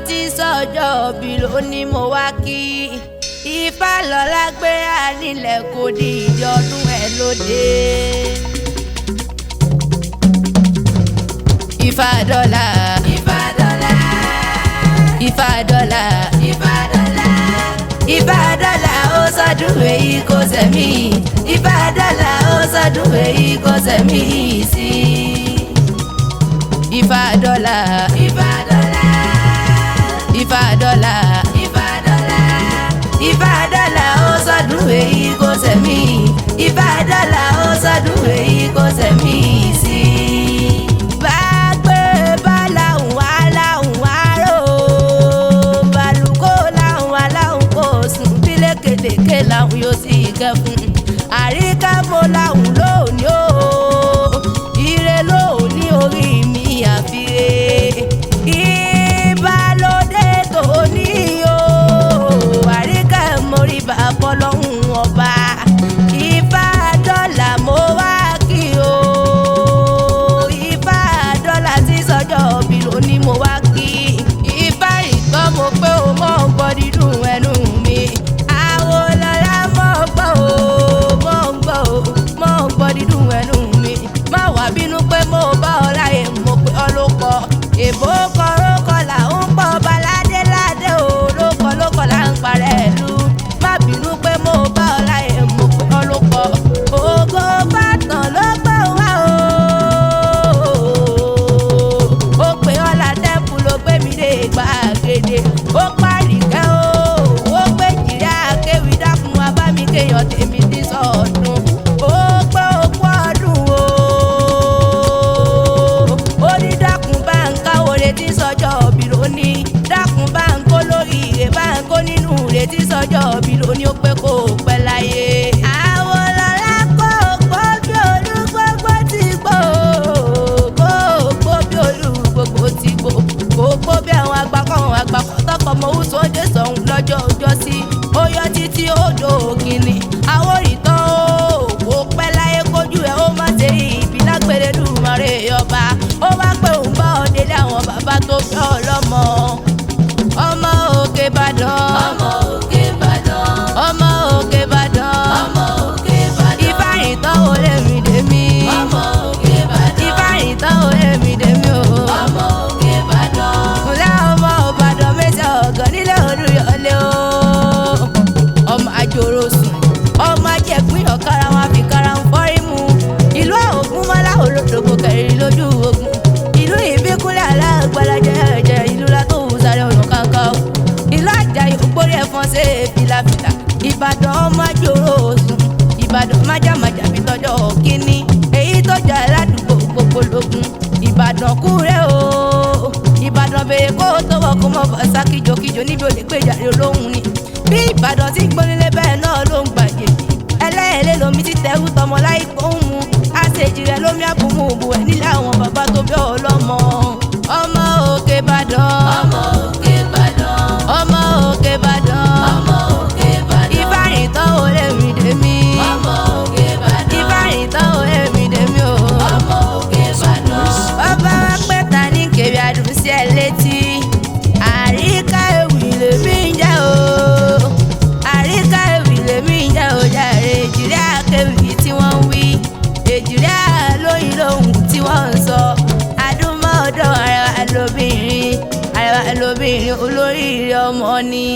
tí sọ́jọ́ bí lónìí mo wá kí Ifálọ́lá gbéra nílẹ̀ kò di ìdí ọdún ẹ̀ lóde. Ifádọ́lá Ifádọ́lá Ifádọ́lá Ifádọ́lá Ifádọ́lá ó sọdún èyí kò sẹ́mi Ifádọ́lá ó sọdún èyí kò sẹ́mi sí. Ifádọ́lá Ifádọ́lá Ifádọ́lá Ifádọ́lá Ifádọ́lá ó sọdún èyí kò sẹ́mi Ifádọ́lá ó sọdún èyí kò sẹ́mi sí. Kélékè làwọn yóò sì kẹfún àríkà mo làwọn lóòní o ire lóòní orí mi àfire ìbálòdé tòní o àríkà mo rí bàbá lọ́hùn ọba Ifádọ́lá mo wá kí o Ifádọ́lá tí sọjọ́ bí lónìí mo wá kí Ifá ìtọ́ mo pé o mọ̀ ń gbọ́ dídùn ẹnu mi. Dídùn ẹnu mi má wá bínú pé mo bá ọ láyé mo pé ọ ló kọ èbó kọrókọ là ń pọ̀ baládé ládé o lókọ là ń parẹ́ ìlú má bínú pé mo bá ọ láyé mo pé ọ ló kọ ògo bàtàn ló gbé wá ó pé ọlá tẹ́kù ló gbé mi dé gbàgede ó parí kẹ́ ó gbé jìrì akéwì dákun wá bá mi kéèyàn tèmi ti sọ̀ọ́dún. Tí sọjọ́ bí lóní ó pé kó pẹ́ láyé. Àwòlọ́lá kó gbó bí olú gbogbo ti gbó kó gbó bí olú gbogbo ti gbó kó gbó bí àwọn àgbàkọ́ tọkọ mọ owó sóde sọ̀hún lọ́jọ́ ọjọ́ sí ó yọ títí odò kìíní àwòrìtàn ó pẹ́ láyé kójú ẹ̀ ó má ṣe ìbí lágbèrè dùmarè ọba ó wá pé òun bá ọ délé àwọn bàbá tó fẹ́ ọ lọ́mọ ọmọ Òkè Ìbàdàn ọmọ Òkè Ìbàdàn ọmọ Òkè Ìbàdàn ọmọ Òkè Ìbàdàn Ifá ìtàn olè mi dèmi ọmọ Òkè Ìbàdàn Ifá ìtàn olè mi dèmi o ọmọ Òkè Ìbàdàn kúlẹ̀ ọmọ Ìbàdàn méjì ọ̀gàn nílé Olúyọ̀lé o ọmọ àjòrò sùn ọmọ ajẹ̀gbìn ọ̀kára wọn fi kára ń fọ́rí mu ìlú Ògúnmọ́lá olódògbò kẹrin lójú ogun ìlú ìbíkúnlẹ̀ alágbàlájẹ ẹ̀jẹ̀ ìlú látòwú sáré ọ̀nà kankan ìlú Àjàyí ògbórí ẹ̀fọn ṣe fìlàfìlà Ìbàdàn ọmọ àjòrò sùn Ìbàdàn májàmájà fi tọjọ́ kínní èyí tọjọ́ aládùúgbò gbogbo lógún Ìbàdàn kúrẹ́ o Ìbàdàn bèrè kó tó wọ kó mọ bàṣà kíjokíjo níbi olè péjàre olóhùn ni bí Ìbàdàn tí gbónílé bẹ́ẹ̀ náà ló ń gbàjèjì ẹlẹ́ẹ̀lẹ́ lomi ti tẹ̀rù tọmọ láì gbóhùn mu àṣejì rẹ̀ lómi àbùmù òbò ẹ̀ nílẹ̀ àwọn bàbá tó bí ọlọ́mọ ọmọ Òkè Ìbàdàn ọmọ Òkè Ìbàdàn ọmọ Òkè Ìbàdàn ọmọ Òkè Ìbàdàn Ifá ìtàn olè mi dèmi ọmọ Òkè Ìbàdàn Ifá ìtàn olè mi dèmi o ọmọ Òkè Ìbàdàn bàbá wa pẹ́ ta ní kèrè àdùn sí ẹ létí àríkà ewì lèmi ń jẹ́ o àríkà ewì lèmi ń jẹ́ o jàre èjìrí àkéwì tí wọ́n ń wí èjìrí àlóyìn lóhùn tí wọ́n ń sọ àdúmọ̀ọ́dọ̀ Arẹwà lóbìnrin olóríire ọmọ ni.